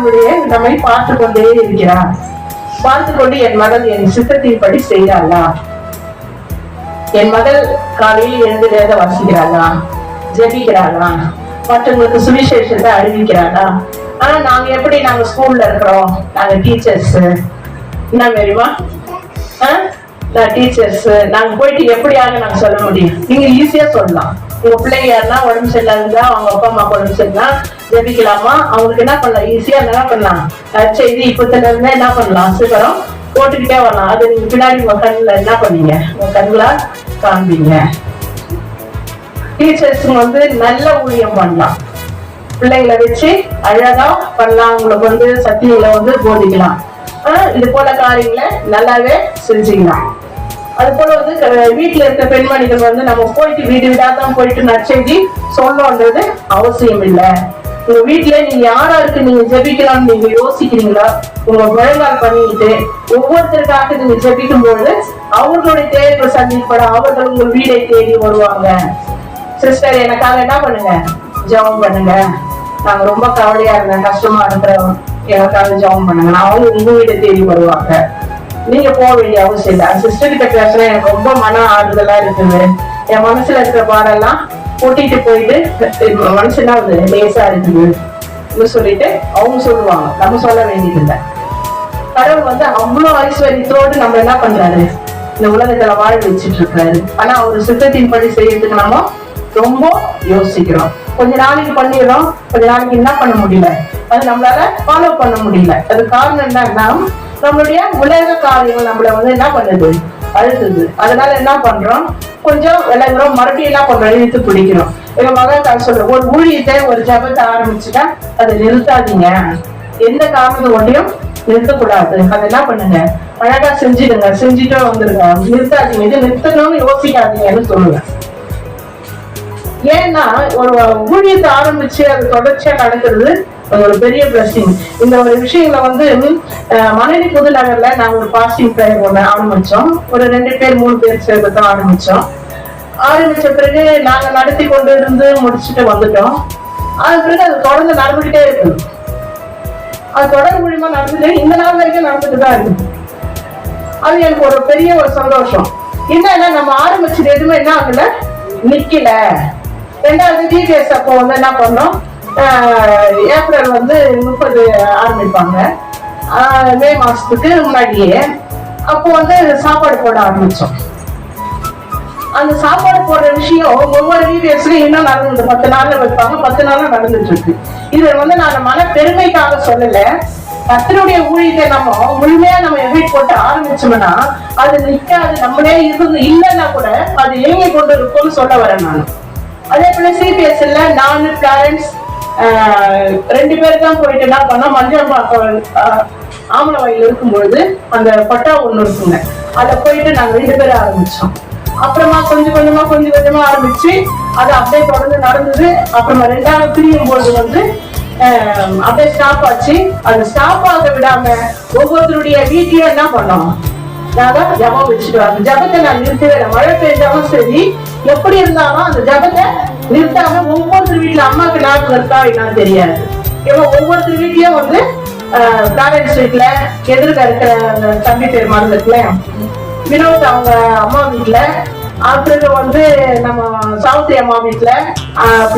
நம்மை பார்த்து கொண்டே இருக்கிறார். பார்த்து கொண்டு என் மகள் என் சித்தத்தின்படி செய்யறாளா, என் மகள் காலையில் எழுந்து வேத வாசிக்கிறாளா, ஜெபிக்கிறாளா, மற்றவங்களுக்கு சுவிசேஷத்தை அறிவிக்கிறாளா? ஆனா நாங்க ஸ்கூல்ல இருக்கிறோம், நாங்க டீச்சர்ஸ், என்ன தெரியுமா, டீச்சர்ஸ் நாங்க போயிட்டு எப்படியாக நாங்க சொல்ல முடியும்? நீங்க ஈஸியா சொல்லலாம். உங்க பிள்ளைங்க யாருன்னா உடம்பு சரியில்லாதா, அவங்க அப்பா அம்மா உடம்பு சரியில்லா, ஜெபிக்கலாமா, அவங்களுக்கு என்ன பண்ணலாம், ஈஸியா என்ன பண்ணலாம், செய்தி இப்பத்துல இருந்தா என்ன பண்ணலாம், சீக்கிரம் போட்டுக்கிட்டே வரலாம். அது நீங்க பின்னாடி உங்க கண்ணுல என்ன பண்ணீங்க, உங்க கண்ணுல காண்பீங்க. டீச்சர்ஸ் நல்ல ஊழியம் பண்ணலாம், பிள்ளைங்களை வச்சு அழகா பண்ணலாம், உங்களுக்கு சத்தியங்களை போதிக்கலாம். இது போல காரியங்களை நல்லாவே செஞ்சுக்கலாம். அது போல வீட்டுல இருக்க பெண்மணிகள் நம்ம போயிட்டு வீடு வீடாதான் போயிட்டு நற்செய்தி சொல்லணும்ன்றது அவசியம் இல்லை. உங்க வீட்டுல நீங்க யாராருக்கு நீங்க ஜெபிக்கலாம்னு நீங்க யோசிக்கிறீங்களா, உங்க முழங்கால் பண்ணிட்டு ஒவ்வொருத்தருக்காக நீங்க ஜெபிக்கும் பொழுது அவர்களுடைய தேவைகள் சந்திப்பட அவர்கள் உங்க வீடை தேடி வருவாங்க. சிஸ்டர் எனக்காக என்ன பண்ணுங்க, ஜெபம் பண்ணுங்க, நாங்க ரொம்ப கவலையா இருந்தேன், கஷ்டமா இருக்கிறோம், எனக்காக ஜெபம் பண்ணுங்க, அவங்க உங்க வீட்டை தேடி வருவாங்க. நீங்க போக வேண்டிய அவசியம் இல்லை. சிஸ்டர் கிட்ட பேசுற எனக்கு ரொம்ப மன ஆறுதலா இருக்குது, என் மனசுல இருக்கிற பாடெல்லாம் கூட்டிட்டு போயிட்டு மனசுனா லேசா இருக்குது சொல்லிட்டு அவங்க சொல்லுவாங்க, நம்ம சொல்ல வேண்டியது இல்லை. கடவுள் அவ்வளவு ஐஸ்வர்யத்தோடு நம்ம என்ன பண்றாரு, இந்த உலகத்துல வாழ வச்சுட்டு இருக்காரு. ஆனா ஒரு சித்தத்தின் படி செய்யறதுக்கு நம்ம ரொம்ப யோசிக்கிறோம். கொஞ்ச நாளைக்கு பண்ணிடுறோம், கொஞ்ச நாளைக்கு என்ன பண்ண முடியல, அது நம்மளால ஃபாலோ பண்ண முடியல. அது காரணம் என்னன்னா நம்மளுடைய உலக காரியங்கள் நம்மள என்ன பண்ணுது, அழுத்துது. அதனால என்ன பண்றோம், கொஞ்சம் விளங்குறோம், மறுபடியும் என்ன பண்றோம், இழுத்து பிடிக்கிறோம். எங்க மகன் சொல்ற ஒரு ஊழியத்தை ஒரு ஜபத்தை ஆரம்பிச்சுட்டா அதை நிறுத்தாதீங்க, எந்த காரணத்தை ஒன்றையும் நிறுத்தக்கூடாது. அதை என்ன பண்ணுங்க, அழகா செஞ்சுடுங்க, செஞ்சுட்டே வந்துருங்க, நிறுத்தாதீங்க, இது நிறுத்தணும்னு யோசிக்காதீங்கன்னு சொல்லுங்க. ஏன்னா ஒரு ஊழியத்தை ஆரம்பிச்சு அது தொடர்ச்சியா நடக்கிறது ஒரு பெரிய பிளஸிங். இந்த ஒரு விஷயங்களை மனைவி புது நகர்ல நாங்க ஒரு பாஸ்டிங் பிரேயர் ஒண்ணு ஆரம்பிச்சோம். ஒரு 2 பேர் 3 பேர் சேர்ந்துதான் ஆரம்பிச்சோம். ஆரம்பிச்ச பிறகு நாங்க நடத்தி கொண்டு இருந்து முடிச்சுட்டு வந்துட்டோம். அது பிறகு அது தொடர்ந்து நடந்துகிட்டே இருக்குது. அது தொடர் மூலியமா நடந்துட்டு இந்த நாள் வரைக்கும் நடந்துட்டுதான் இருக்கு. அது எனக்கு ஒரு பெரிய ஒரு சந்தோஷம். என்னன்னா நம்ம ஆரம்பிச்சது எதுவுமே என்ன ஆகல, நிக்கல. 2வது டிடிஎஸ் அப்போ என்ன பண்ணோம், ஏப்ரல் 30 ஆரம்பிப்பாங்க, மே மாசத்துக்கு முன்னாடியே. அப்போ சாப்பாடு போட ஆரம்பிச்சோம். அந்த சாப்பாடு போடுற விஷயம் ஒவ்வொரு டிடிஎஸ்லயும் இன்னும் நடந்தது. 10 நாள்ல வைப்பாங்க, 10 நாள்ல நடந்துட்டு இருக்கு. இது நான் மன பெருமைக்காக சொல்லல, கர்த்தருடைய ஊழியத்தை நம்ம முழுமையா நம்ம எஃபெக்ட் போட்டு ஆரம்பிச்சோம்னா அது நிக்காது. நம்மளே இருந்து இல்லைன்னா கூட அது இயங்கி கொண்டு இருக்கும்னு சொல்ல வரேன் நான். அதே போல சிபிஎஸ்ல நான் பேரண்ட்ஸ் 2 பேர் தான் போயிட்டு என்ன பண்ணா, மஞ்சள் ஆமலவாயில் இருக்கும்பொழுது அந்த பட்டா ஒண்ணு இருக்குங்க, அதை போயிட்டு நாங்க 2 பேரும் ஆரம்பிச்சோம். அப்புறமா கொஞ்சம் கொஞ்சமா ஆரம்பிச்சு அது அப்படியே தொடர்ந்து நடந்தது. அப்புறமா 2வது பிரியும் போது அப்படியே ஸ்டாப் ஆச்சு. அது ஸ்டாப் ஆக விடாம ஒவ்வொருத்தருடைய வீட்லயும் என்ன பண்ணோம், நான் ஜபம் வச்சுட்டு வரேன். ஜபத்தை நான் நிறுத்தவே இல்லை. மழை பெய்ஞ்சாலும் சரி, எப்படி இருந்தாலும் அந்த ஜபத்தை நிறுத்தாம ஒவ்வொருத்தர் வீட்டுல அம்மாக்கு நாக்கு இருக்கா என்னன்னு தெரியாது. ஏன்னா ஒவ்வொருத்தர் வீட்லயும் பேரண்ட்ஸ் வீட்டுல எதிர்க்க இருக்கிற தம்பி பேர் மறந்துட்டுல வினோத் அவங்க அம்மா வீட்டுல, அப்புறம் நம்ம சாவுத்தி அம்மா வீட்டுல,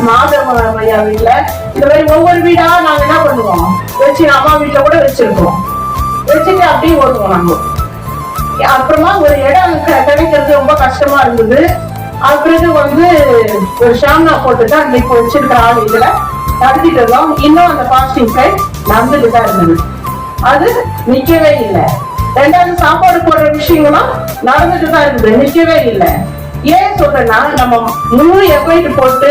மாதவ ஐயா வீட்டுல, இந்த மாதிரி ஒவ்வொரு வீடா நாங்க என்ன பண்ணுவோம் வச்சு அம்மா வீட்டுல கூட வச்சிருக்கோம். வச்சுட்டு அப்படியே ஓடுவோம் நாங்க. அப்புறமா ஒரு இடம் கிடைக்கிறது ரொம்ப கஷ்டமா இருந்தது. அப்புறம் ஒரு ஷாம்னா போட்டுதான் இன்னைக்கு வச்சிருக்கிற ஆள் இதுல நடத்திட்டு இருந்தோம். இன்னும் அந்த பாஸ்டிங் சைட் நடந்துட்டு தான் இருந்தது. அது நிக்கவே இல்லை. ரெண்டாவது சாப்பாடு போடுற விஷயங்களும் நடந்துட்டு தான் இருக்குது, நிக்கவே இல்லை. ஏன் சொல்றேன்னா, நம்ம முழு எஃபைட் போட்டு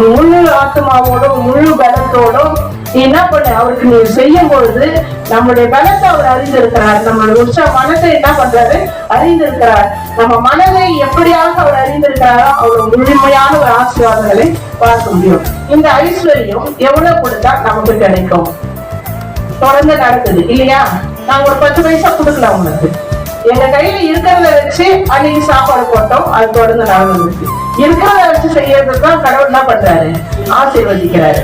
முழு ஆத்மாவோட முழு பலத்தோடும் நீ என்ன பண்ண அவருக்கு நீ செய்யும் பொழுது நம்முடைய பலத்தை அவர் அறிந்திருக்கிறார். நம்மளுடைய உற்சாக மனதை என்ன பண்றாரு அறிந்திருக்கிறார். நம்ம மனதை எப்படியாக அவர் அறிந்திருக்கிறாரோ அவ்வளவு முழுமையான ஒரு ஆசீர்வாதங்களை பார்க்க முடியும். இந்த ஐஸ்வர்யம் எவ்வளவு கொடுத்தா நமக்கு கிடைக்கும்? தொடர்ந்து நடக்குது இல்லையா? நாங்க ஒரு 10 பைசா கொடுக்கலாம் உங்களுக்கு, எங்க கையில இருக்கிறத வச்சு அன்னைக்கு சாப்பாடு போட்டோம், அது தொடர்ந்து நடந்துச்சு. இருக்கிறத வச்சு செய்யறதுதான் கடவுள் என்ன பண்றாரு ஆசீர்வதிக்கிறாரு.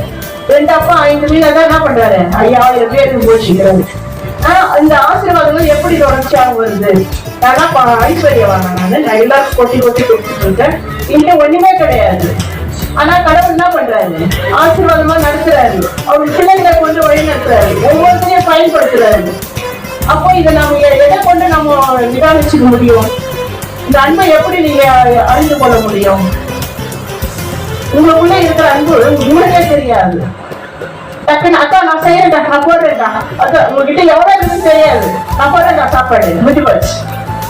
2 அப்பா 5 மீன் தான் என்ன பண்றாரு 5000 பேருக்கு போஷிக்கிறாரு. இந்த ஆசீர்வாதங்கள் எப்படி தொடர்ச்சியாக வருது? நான் ஐஸ்வர்யவான நான் எல்லாரும் கொட்டி கொட்டி கொடுத்துட்டு இருக்கேன், இங்க ஒண்ணுமே கிடையாது. ஆனா கடவுள் என்ன பண்றாரு ஆசீர்வாதமா நடத்துறாரு. அவர் பிள்ளைகளை கொண்டு வழி நடத்துறாரு, ஒவ்வொருத்தையும் பயன்படுத்துறாரு. அப்போ இதை நம்ம எதை கொண்டு நம்ம நிதானிச்சுக்க முடியும்? இந்த அன்பை எப்படி நீங்க அறிந்து கொள்ள முடியும்? உங்களுக்குள்ள இருக்கிற அன்பு உங்களுக்கே தெரியாது. டக்குன்னு அக்கா நான் செய்யறேன்டா, நான் போடுறேன்டா, அக்கா உங்ககிட்ட எவ்வளவு இருக்குன்னு தெரியாது, நான் போடுறேன்டா சாப்பாடு முடிஞ்சு போச்சு.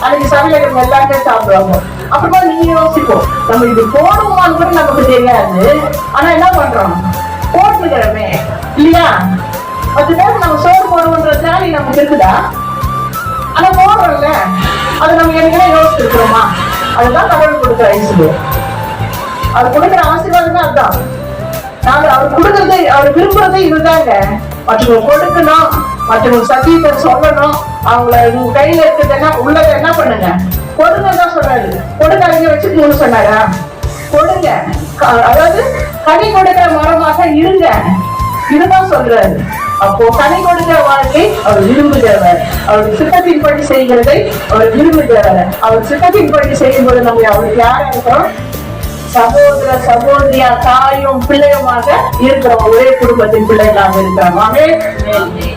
அன்னைக்கு சமையல் எல்லாருமே சாப்பிடுவாங்க. அப்புறமா நீங்க யோசிப்போம், நம்ம இது போடுவோமான்னு கூட நமக்கு தெரியாது. ஆனா என்ன பண்றோம், போட்டுக்கிறோமே இல்லையா? 10 பேருக்கு நம்ம சோறு போடுவோன்ற தேவை நமக்கு இருக்குதா? ஆனா போடுறோம்ல, அதை நம்ம என்னைக்குமே யோசிச்சிருக்கிறோமா? அதுதான் கடவுள் கொடுக்குற ஐஸ்வர்யம். அது கொடுக்குற ஆசீர்வாதமே அதுதான். நாங்க அவர் கொடுக்கறது அவர் விரும்புறதே இதுதாங்க. மற்றவங்க கொடுக்கணும், மற்றவங்க சத்தியத்தை சொல்லணும், அவங்கள உங்க கையில இருக்குதுன்னா உள்ளதை என்ன பண்ணுங்க கொடுங்க தான் சொல்றாரு. கொடுக்காதீங்க வச்சுக்கணும்னு சொன்னாரா? கொடுங்க, அதாவது கனி கொடுக்கிற மரமாக இருங்க, இதுதான் சொல்றாரு. அப்போ கனி கொடுக்கிற வாழ்க்கை அவர் விரும்புகிறவர், அவருடைய சித்தத்தின்படி செய்கிறதை அவர் விரும்புகிறவர். அவர் சித்தத்தின்படி செய்யும்போது நம்ம அவருக்கு யாரா இருக்கிறோம்? சகோதர சகோதரியா தாயும் பிள்ளையுமாக இருக்கிறோம், ஒரே குடும்பத்தின் பிள்ளைகளாக இருக்கிறோம்.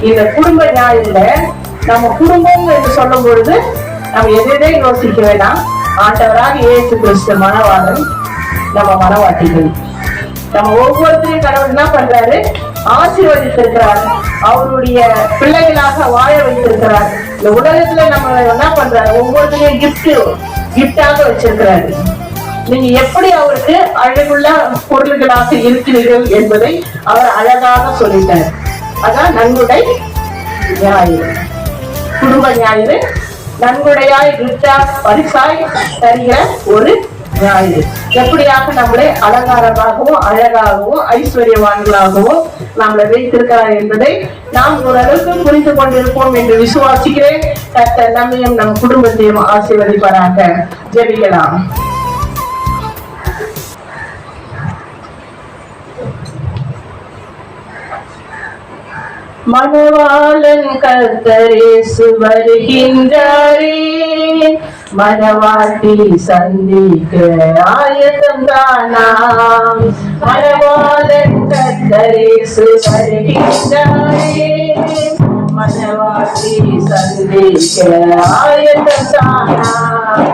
இந்த குடும்ப ஞாயிறுல நம்ம குடும்பம் என்று சொல்லும் பொழுது நம்ம எதையே யோசிக்க வேண்டாம். ஆண்டவராக இயேசு கிறிஸ்து மனவாளன், நம்ம மனவாட்டிகள். நம்ம ஒவ்வொருத்தரையும் கடவுள் என்ன பண்றாரு ஆசீர்வதித்திருக்கிறார், அவருடைய பிள்ளைகளாக வாழ வைத்திருக்கிறார். இந்த உலகத்துல நம்ம என்ன பண்றாரு ஒவ்வொருத்தரையும் கிஃப்டாக வச்சிருக்கிறாரு. நீங்க எப்படி அவருக்கு அழகுள்ள பொருள்களாக இருக்கிறீர்கள் என்பதை அவர் அழகாக சொல்லிட்டார். அதான் நன்கொடை ஞாயிறு, குடும்ப ஞாயிறு. நன்கொடையாய் கிஃப்டா பரிசாய் தருகிற ஒரு ஞாயிறு. எப்படியாக நம்மளை அலங்காரமாகவும் அழகாகவும் ஐஸ்வர்யவான்களாகவும் நம்மளை வைத்திருக்கிறார் என்பதை நாம் ஓரளவுக்கு புரிந்து கொண்டிருப்போம் என்று விசுவாசிக்கிறேன். கர்த்தர் நம்மையும் நம் குடும்பத்தையும் ஆசீர்வதிப்பாராக. ஜெபிக்கலாம். மணவாளன் கர்த்தர் இயேசு வருகின்றாரே, மணவாட்டி சந்திக்க ஆயத்தம் தானாம். மணவாளன் கர்த்தர் இயேசு வருகின்றாரே, மணவாட்டி சந்திக்க ஆயத்தம் தானாம்.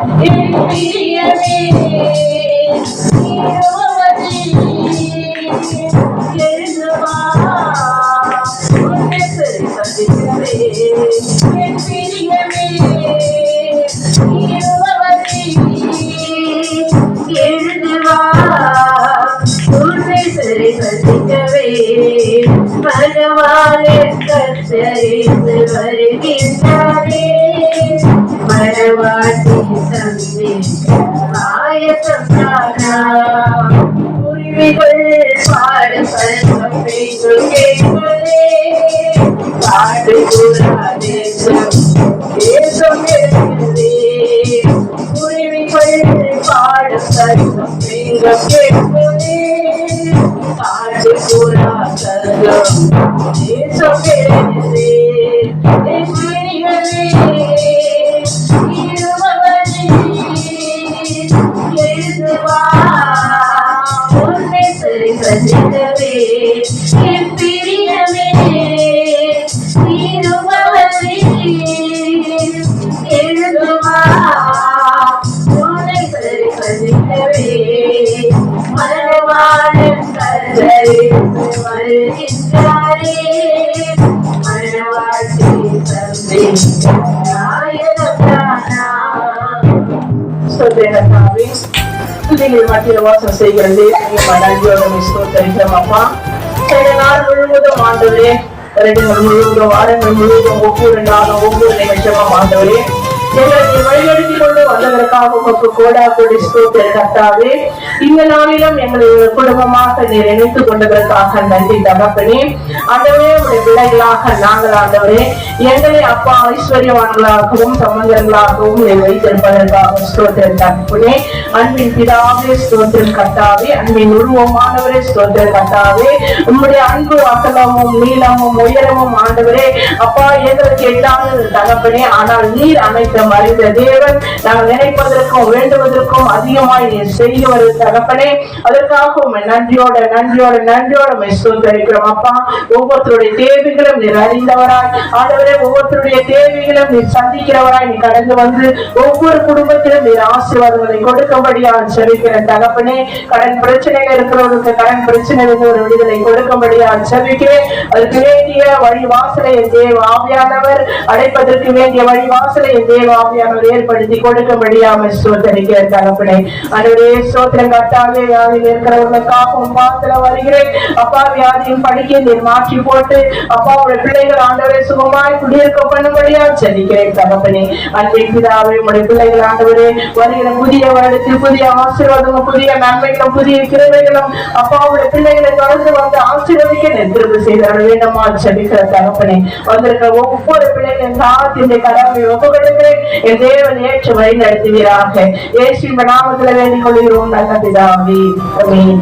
என் பிரியமே மனவாட்டி ஸ்தோத்திரத்தாவே துதிகள் மத்தியில் வாசம் செய்கிறது நன்றியோட ஸ்தோத்திரிக்கிறோம் அப்பா. சில நாள் முழுவதும் ஆண்டவரே, வருடங்கள் முழுவதும், வாரங்கள் முழுவதும், ஒவ்வொரு நாளும் ஒவ்வொரு நிமிஷமும் ஆண்டவரே எங்களை வழிநடத்தி கொண்டு வந்ததற்காக உமக்கு கோடா கோடி ஸ்தோத்திரம் கர்த்தாவே. இந்த நாளிலும் எங்களை ஒரு குடும்பமாக நீர் இணைத்துக் கொண்டதற்காக நன்றி தகப்பனே. ஆண்டவரே, உடைய பிள்ளைகளாக நாங்கள் ஆண்டவரே எங்களை அப்பா ஐஸ்வர்யவான்களாகவும் சம்பந்தங்களாகவும் வைத்திருப்பதற்காக ஸ்தோத்திரம் தகப்பனே. அன்பின் பிதாவே ஸ்தோத்திரம் கர்த்தாவே. அன்பின் உருவமானவரே ஸ்தோத்திரம் கர்த்தாவே. உம்முடைய அன்பு அகலமும் நீளமும் உயரமும் ஆண்டவரே அப்பா எங்களுக்கு எட்டாவது தகப்பனே. ஆனால் நீர் அமைத்த மறைந்த தேவன் நாங்கள் நினைப்பதற்கும் வேண்டுவதற்கும் அதிகமாய் நீர் செய்வது தகப்பனே. அதற்காக நன்றியோட நன்றியோட நன்றியோட ஸ்தோத்திரிக்கிறோம் அப்பா. ஒவ்வொருத்தருடைய தேவைகளும் நீர் அறிந்தவராய் ஆண்டவரே, ஒவ்வொருத்தருடைய தேவைகளும் நீர் சந்திக்கிறவராய் நீ கடந்து வந்து ஒவ்வொரு குடும்பத்திலும் நீர் ஆசீர்வாதங்களை கொடுக்கும்படியா செபிக்கிற தகப்பனே. கடன் பிரச்சனைகள் இருக்கிறவர்களுக்கு கடன் பிரச்சனைகளுக்கு ஒரு விடுதலை கொடுக்கும்படியா செபிக்கிறேன். அதுக்கு வேண்டிய வழி வாசலை என் தேவ ஆவியானவர் அடைப்பதற்கு வேண்டிய வழி வாசலை என் தேவ ஆவியானவர் ஏற்படுத்தி கொடுக்கும்படியாம ஸ்தோத்திரிக்கிற தகப்பனே. அன்றைய ஸ்தோத்திரம் கர்த்தாவே. வியாதியில் இருக்கிறவர்களுக்காகவும் பாத்துல வருகிறேன் அப்பா. வியாதியின் படிக்க நீர் மாற்றி போட்டு அப்பா உடைய பிள்ளைகள் ஆண்டவரை சுகமாய் குடியிருக்க பண்ணும்படியா செபிக்கிறேன் தகப்பனே. அன்பின் பிதாவே, உடைய பிள்ளைகள் ஆண்டவரே வருகிற புதிய வருடத்தில் புதிய ஆசீர்வாதமும் புதிய நன்மைகளும் புதிய கிருபைகளும் அப்பா உடைய பிள்ளைகளை தொடர்ந்து வந்து ஆசீர்வதிக்க நிறுத்தி செய்த வேண்டுமா செபிக்கிற தகப்பனே. வந்திருக்கிற ஒவ்வொரு பிள்ளைகளின் தாத்தின் கடமை ஒப்புக்கொடுக்கிறேன். என் தேவன் ஏற்று வழி நடத்துவீராக. இயேசுவின் நாமத்தில் வேண்டிக் கொள்கிறோம் நல்ல பிதாவே. ஆமென்.